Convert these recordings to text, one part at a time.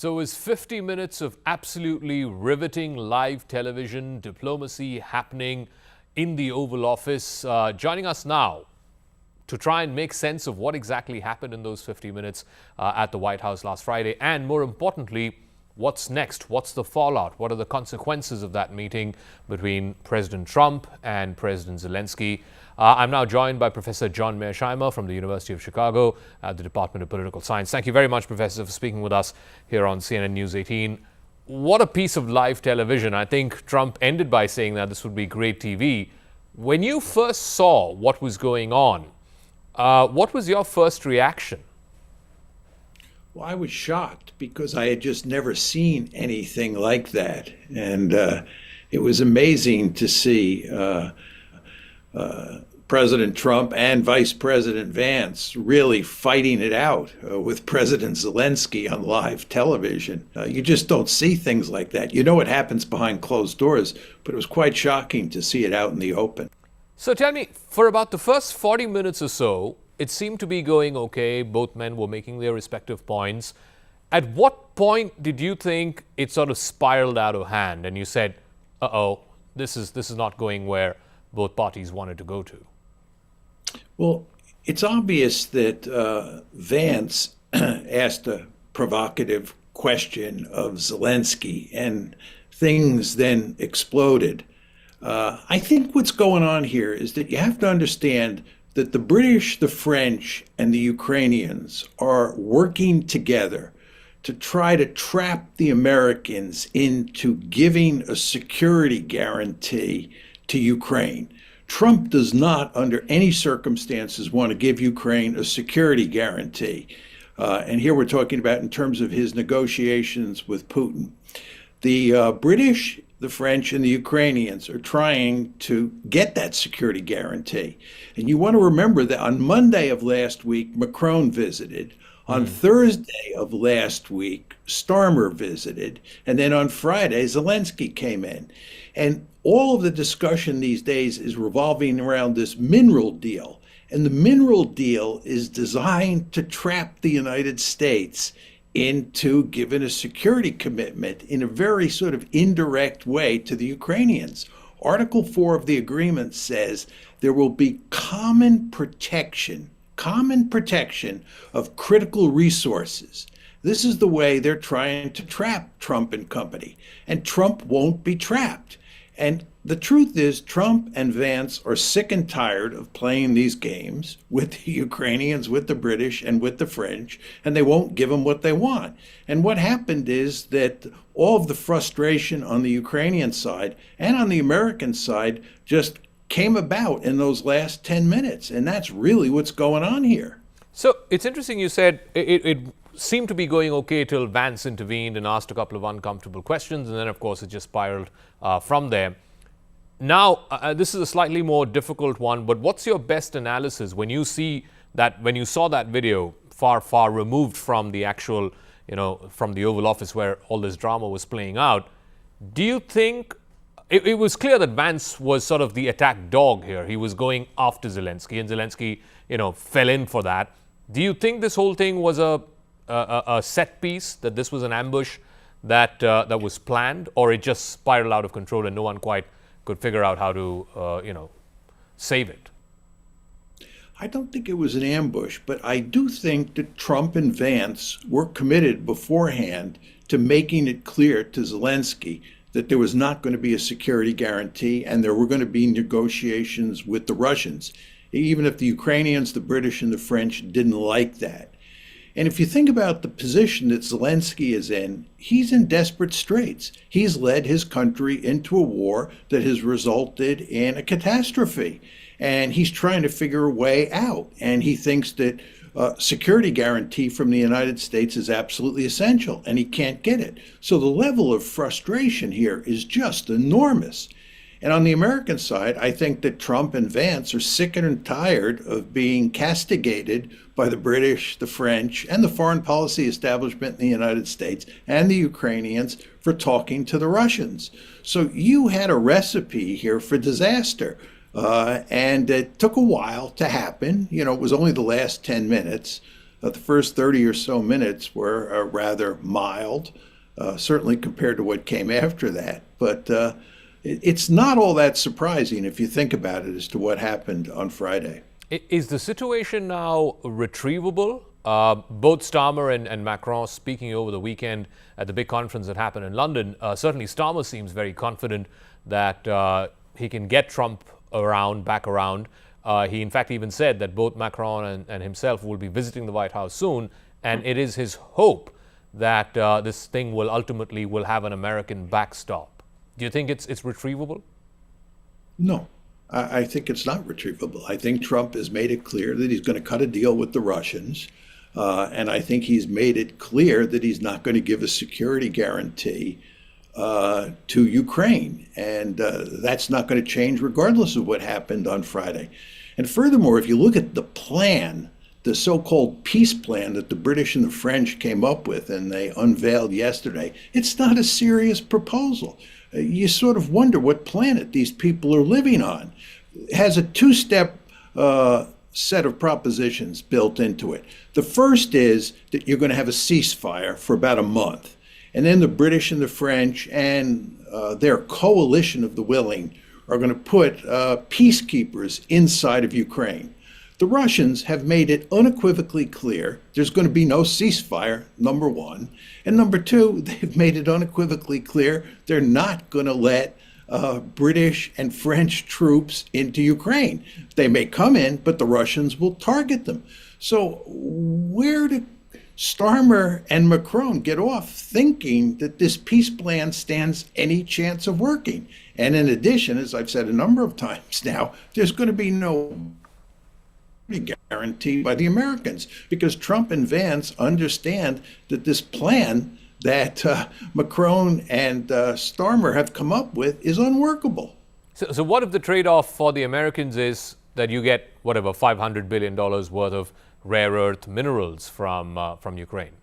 So it was 50 minutes of absolutely riveting live television diplomacy happening in the Oval Office. Joining us now to try and make sense of what exactly happened in those 50 minutes at the White House last Friday, and more importantly, what's next? What's the fallout? What are the consequences of that meeting between President Trump and President Zelensky? I'm now joined by Professor John Mearsheimer from the University of Chicago at the Department of Political Science. Thank you very much, Professor, for speaking with us here on CNN News 18. What a piece of live television. I think Trump ended by saying that this would be great TV. When you first saw what was going on, what was your first reaction? Well, I was shocked because I had just never seen anything like that. And it was amazing to see President Trump and Vice President Vance really fighting it out with President Zelensky on live television. You just don't see things like that. You know what happens behind closed doors, but it was quite shocking to see it out in the open. So tell me, for about the first 40 minutes or so, it seemed to be going okay. Both men were making their respective points. At what point did you think it sort of spiraled out of hand and you said, uh-oh, this is not going where both parties wanted to go to? Well, it's obvious that Vance asked a provocative question of Zelensky, and things then exploded. I think what's going on here is that you have to understand that the British, the French, and the Ukrainians are working together to try to trap the Americans into giving a security guarantee to Ukraine. Trump does not, under any circumstances, want to give Ukraine a security guarantee. And here we're talking about in terms of his negotiations with Putin. The British, the French, and the Ukrainians are trying to get that security guarantee. And you want to remember that on Monday of last week, Macron visited. On Thursday of last week, Starmer visited. And then on Friday, Zelensky came in. And all of the discussion these days is revolving around this mineral deal. And the mineral deal is designed to trap the United States into giving a security commitment in a very sort of indirect way to the Ukrainians. Article 4 of the agreement says there will be common protection of critical resources. This is the way they're trying to trap Trump and company. And Trump won't be trapped. And the truth is, Trump and Vance are sick and tired of playing these games with the Ukrainians, with the British, and with the French, and they won't give them what they want. And what happened is that all of the frustration on the Ukrainian side and on the American side just came about in those last 10 minutes. And that's really what's going on here. So it's interesting you said it seemed to be going okay till Vance intervened and asked a couple of uncomfortable questions, and then of course it just spiraled from there. Now, this is a slightly more difficult one, but what's your best analysis when you saw that video far removed from the actual, from the Oval Office where all this drama was playing out? Do you think it was clear that Vance was sort of the attack dog here? He was going after Zelensky, and Zelensky, fell in for that. Do you think this whole thing was a set piece, that this was an ambush that was planned, or it just spiraled out of control and no one quite could figure out how to, save it? I don't think it was an ambush, but I do think that Trump and Vance were committed beforehand to making it clear to Zelensky that there was not going to be a security guarantee and there were going to be negotiations with the Russians, even if the Ukrainians, the British, and the French didn't like that. And if you think about the position that Zelensky is in, he's in desperate straits. He's led his country into a war that has resulted in a catastrophe. And he's trying to figure a way out. And he thinks that security guarantee from the United States is absolutely essential, and he can't get it. So the level of frustration here is just enormous. And on the American side, I think that Trump and Vance are sick and tired of being castigated by the British, the French, and the foreign policy establishment in the United States and the Ukrainians for talking to the Russians. So you had a recipe here for disaster. And it took a while to happen. It was only the last 10 minutes. The first 30 or so minutes were rather mild, certainly compared to what came after that. But it's not all that surprising if you think about it as to what happened on Friday. Is the situation now retrievable? Both Starmer and Macron speaking over the weekend at the big conference that happened in London. Certainly Starmer seems very confident that he can get Trump back around. He in fact even said that both Macron and himself will be visiting the White House soon, and it is his hope that this thing will ultimately have an American backstop. Do you think it's retrievable? No. I think it's not retrievable. I think Trump has made it clear that he's going to cut a deal with the Russians. And I think he's made it clear that he's not going to give a security guarantee to Ukraine. And that's not going to change regardless of what happened on Friday. And furthermore, if you look at the plan, the so-called peace plan that the British and the French came up with and they unveiled yesterday, it's not a serious proposal. You sort of wonder what planet these people are living on. It has a two-step set of propositions built into it. The first is that you're going to have a ceasefire for about a month. And then the British and the French and their coalition of the willing are going to put peacekeepers inside of Ukraine. The Russians have made it unequivocally clear there's going to be no ceasefire, number one. And number two, they've made it unequivocally clear they're not going to let British and French troops into Ukraine. They may come in, but the Russians will target them. So where did Starmer and Macron get off thinking that this peace plan stands any chance of working? And in addition, as I've said a number of times now, there's going to be no guarantee by the Americans because Trump and Vance understand that this plan that Macron and Starmer have come up with is unworkable. So what if the trade-off for the Americans is that you get whatever $500 billion worth of rare earth minerals from Ukraine?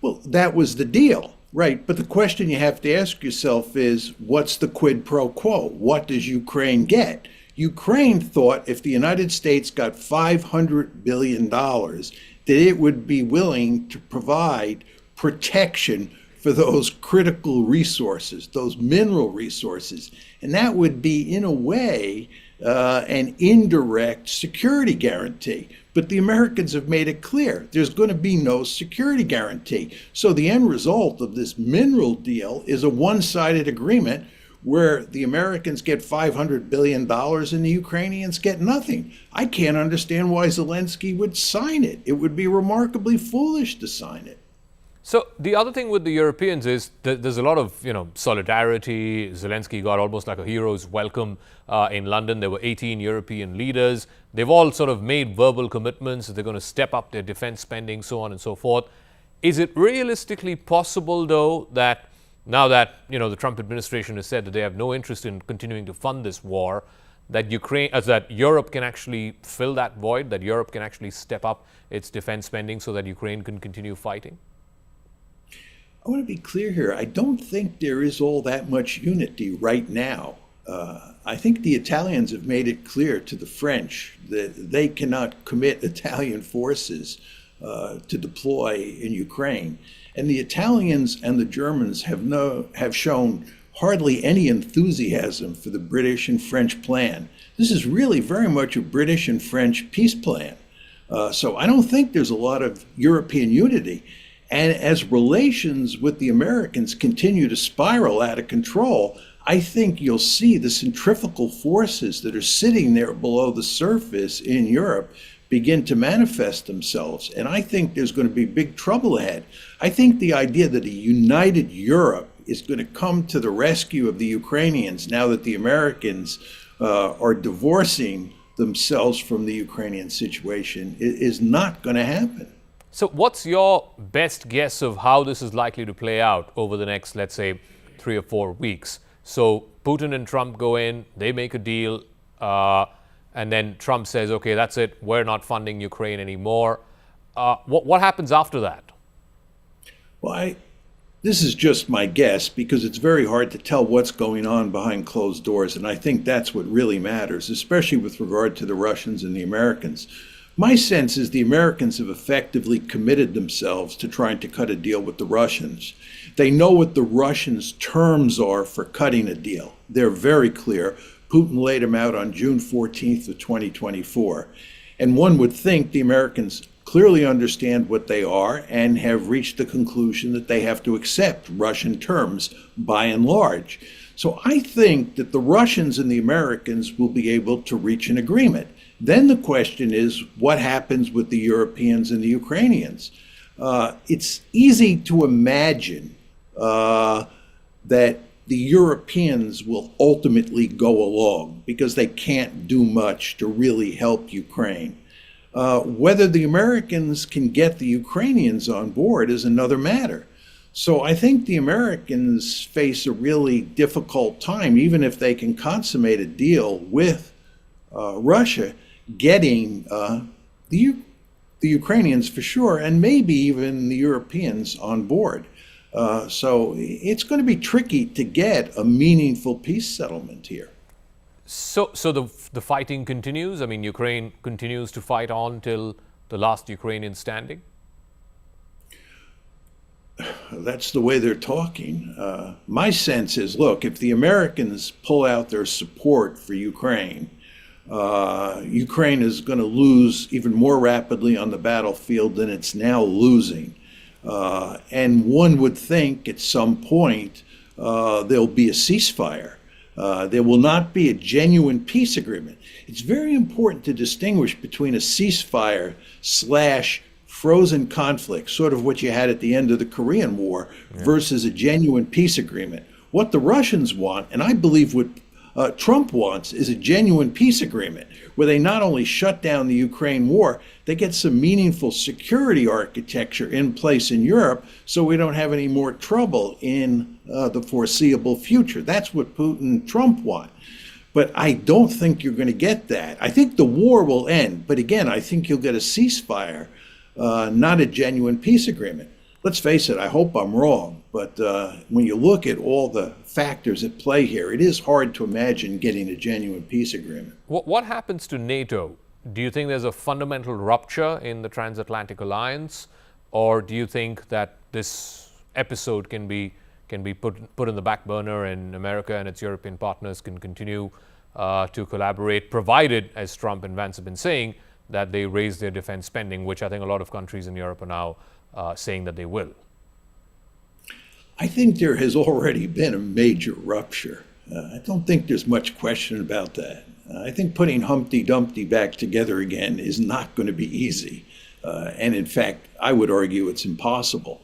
Well, that was the deal, right? But the question you have to ask yourself is, what's the quid pro quo? What does Ukraine get? Ukraine thought if the United States got $500 billion, that it would be willing to provide protection for those critical resources, those mineral resources. And that would be, in a way, an indirect security guarantee. But the Americans have made it clear there's going to be no security guarantee. So the end result of this mineral deal is a one-sided agreement where the Americans get $500 billion and the Ukrainians get nothing. I can't understand why Zelensky would sign it. It would be remarkably foolish to sign it. So the other thing with the Europeans is that there's a lot of solidarity. Zelensky got almost like a hero's welcome in London. There were 18 European leaders. They've all sort of made verbal commitments that they're going to step up their defense spending, so on and so forth. Is it realistically possible, though, that now that the Trump administration has said that they have no interest in continuing to fund this war, that Europe can actually fill that void, that Europe can actually step up its defense spending so that Ukraine can continue fighting? I want to be clear here. I don't think there is all that much unity right now. I think the Italians have made it clear to the French that they cannot commit Italian forces to deploy in Ukraine. And the Italians and the Germans have shown hardly any enthusiasm for the British and French plan. This is really very much a British and French peace plan. So I don't think there's a lot of European unity. And as relations with the Americans continue to spiral out of control, I think you'll see the centrifugal forces that are sitting there below the surface in Europe begin to manifest themselves. And I think there's going to be big trouble ahead. I think the idea that a united Europe is going to come to the rescue of the Ukrainians now that the Americans are divorcing themselves from the Ukrainian situation is not going to happen. So what's your best guess of how this is likely to play out over the next, let's say, 3 or 4 weeks? So Putin and Trump go in, they make a deal, and then Trump says, okay, that's it, we're not funding Ukraine anymore. What happens after that? Well, this is just my guess because it's very hard to tell what's going on behind closed doors, and I think that's what really matters, especially with regard to the Russians and the Americans. My sense is the Americans have effectively committed themselves to trying to cut a deal with the Russians. They know what the Russians' terms are for cutting a deal. They're very clear. Putin laid them out on June 14th of 2024. And one would think the Americans clearly understand what they are and have reached the conclusion that they have to accept Russian terms by and large. So I think that the Russians and the Americans will be able to reach an agreement. Then the question is, what happens with the Europeans and the Ukrainians? It's easy to imagine that the Europeans will ultimately go along because they can't do much to really help Ukraine. Whether the Americans can get the Ukrainians on board is another matter. So I think the Americans face a really difficult time, even if they can consummate a deal with Russia, getting the Ukrainians for sure, and maybe even the Europeans on board. So it's going to be tricky to get a meaningful peace settlement here. So the fighting continues? I mean, Ukraine continues to fight on till the last Ukrainian standing? That's the way they're talking. My sense is, look, if the Americans pull out their support for Ukraine, Ukraine is going to lose even more rapidly on the battlefield than it's now losing. And one would think at some point there'll be a ceasefire. There will not be a genuine peace agreement. It's very important to distinguish between a ceasefire / frozen conflict, sort of what you had at the end of the Korean War, versus a genuine peace agreement. What the Russians want, and I believe what Trump wants, is a genuine peace agreement where they not only shut down the Ukraine war, they get some meaningful security architecture in place in Europe so we don't have any more trouble in the foreseeable future. That's what Putin and Trump want. But I don't think you're going to get that. I think the war will end, but again, I think you'll get a ceasefire, not a genuine peace agreement. Let's face it, I hope I'm wrong, but when you look at all the factors at play here, it is hard to imagine getting a genuine peace agreement. What happens to NATO? Do you think there's a fundamental rupture in the transatlantic alliance, or do you think that this episode can be put in the back burner and America and its European partners can continue to collaborate, provided, as Trump and Vance have been saying, that they raise their defense spending, which I think a lot of countries in Europe are now saying that they will? I think there has already been a major rupture. I don't think there's much question about that. I think putting Humpty Dumpty back together again is not going to be easy. And in fact, I would argue it's impossible.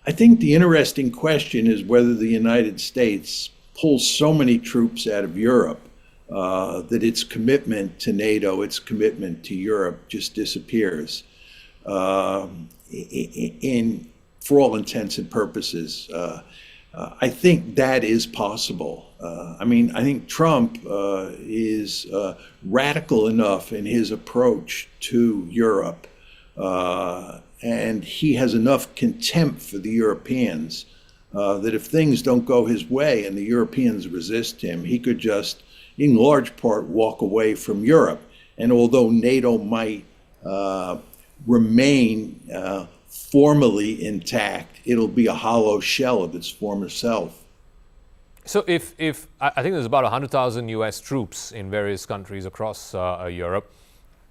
I think the interesting question is whether the United States pulls so many troops out of Europe that its commitment to NATO, its commitment to Europe just disappears. For all intents and purposes, I think that is possible. I think Trump is radical enough in his approach to Europe, and he has enough contempt for the Europeans that if things don't go his way and the Europeans resist him, he could just, in large part, walk away from Europe. And although NATO might remain formally intact, it'll be a hollow shell of its former self. So if I think there's about 100,000 U.S. troops in various countries across Europe,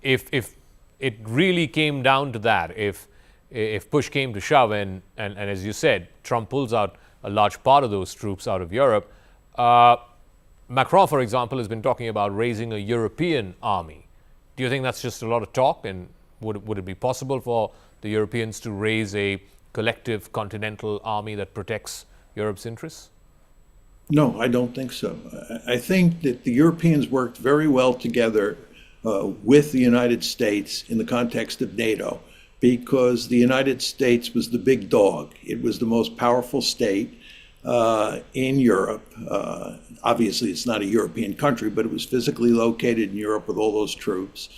if it really came down to that, if push came to shove and as you said, Trump pulls out a large part of those troops out of Europe, Macron, for example, has been talking about raising a European army. Do you think that's just a lot of talk, and would it be possible for the Europeans to raise a collective continental army that protects Europe's interests? No, I don't think so. I think that the Europeans worked very well together with the United States in the context of NATO because the United States was the big dog. It was the most powerful state in Europe. Obviously, it's not a European country, but it was physically located in Europe with all those troops.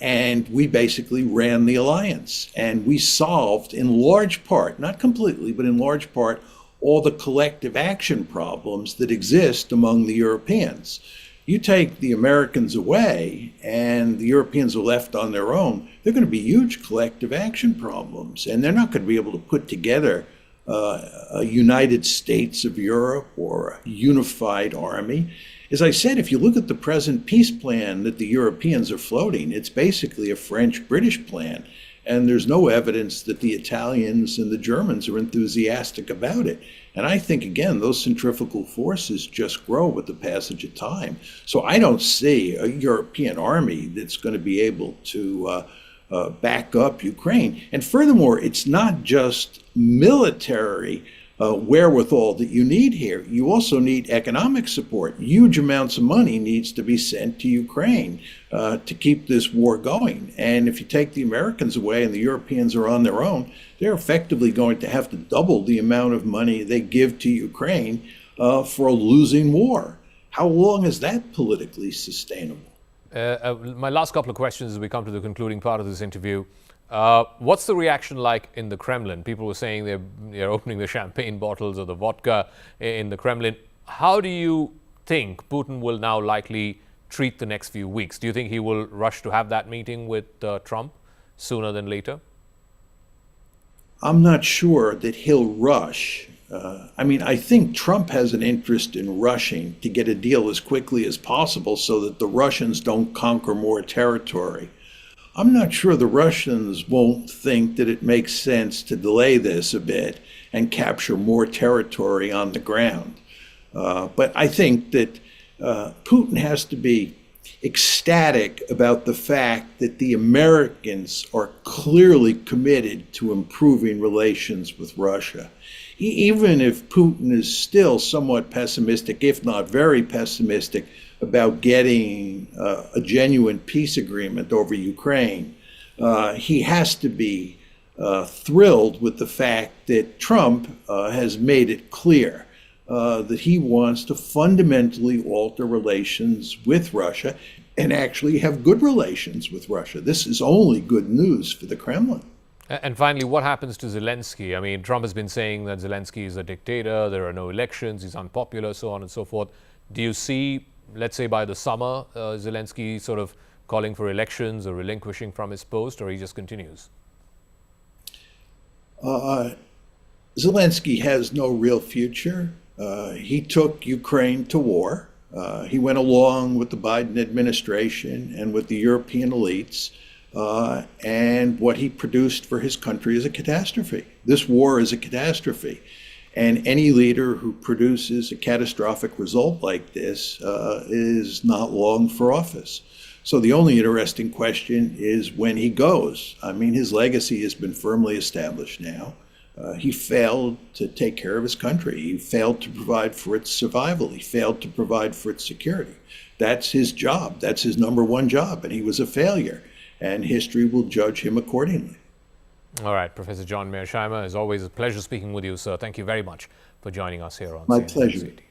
And we basically ran the alliance. And we solved, in large part, not completely, but in large part, all the collective action problems that exist among the Europeans. You take the Americans away and the Europeans are left on their own, they're going to be huge collective action problems. And they're not going to be able to put together a United States of Europe or a unified army. As I said, if you look at the present peace plan that the Europeans are floating, it's basically a French-British plan. And there's no evidence that the Italians and the Germans are enthusiastic about it. And I think, again, those centrifugal forces just grow with the passage of time. So I don't see a European army that's going to be able to back up Ukraine. And furthermore, it's not just military wherewithal that you need here. You also need economic support. Huge amounts of money needs to be sent to Ukraine to keep this war going. And if you take the Americans away and the Europeans are on their own, they're effectively going to have to double the amount of money they give to Ukraine for a losing war. How long is that politically sustainable? My last couple of questions as we come to the concluding part of this interview. What's the reaction like in the Kremlin? People were saying they're opening the champagne bottles or the vodka in the Kremlin. How do you think Putin will now likely treat the next few weeks? Do you think he will rush to have that meeting with Trump sooner than later? I'm not sure that he'll rush. I think Trump has an interest in rushing to get a deal as quickly as possible so that the Russians don't conquer more territory. I'm not sure the Russians won't think that it makes sense to delay this a bit and capture more territory on the ground. But I think that Putin has to be ecstatic about the fact that the Americans are clearly committed to improving relations with Russia. Even if Putin is still somewhat pessimistic, if not very pessimistic, about getting a genuine peace agreement over Ukraine, he has to be thrilled with the fact that Trump has made it clear that he wants to fundamentally alter relations with Russia and actually have good relations with Russia. This is only good news for the Kremlin. And finally, what happens to Zelensky? I mean, Trump has been saying that Zelensky is a dictator, there are no elections, he's unpopular, so on and so forth. Do you see, let's say by the summer, Zelensky sort of calling for elections or relinquishing from his post, or he just continues? Zelensky has no real future. He took Ukraine to war. He went along with the Biden administration and with the European elites. And what he produced for his country is a catastrophe. This war is a catastrophe. And any leader who produces a catastrophic result like this is not long for office. So the only interesting question is when he goes. I mean, his legacy has been firmly established now. He failed to take care of his country. He failed to provide for its survival. He failed to provide for its security. That's his job. That's his number one job. And he was a failure. And history will judge him accordingly. All right, Professor John Mearsheimer, as always, a pleasure speaking with you, sir. Thank you very much for joining us here on My CNN pleasure. City.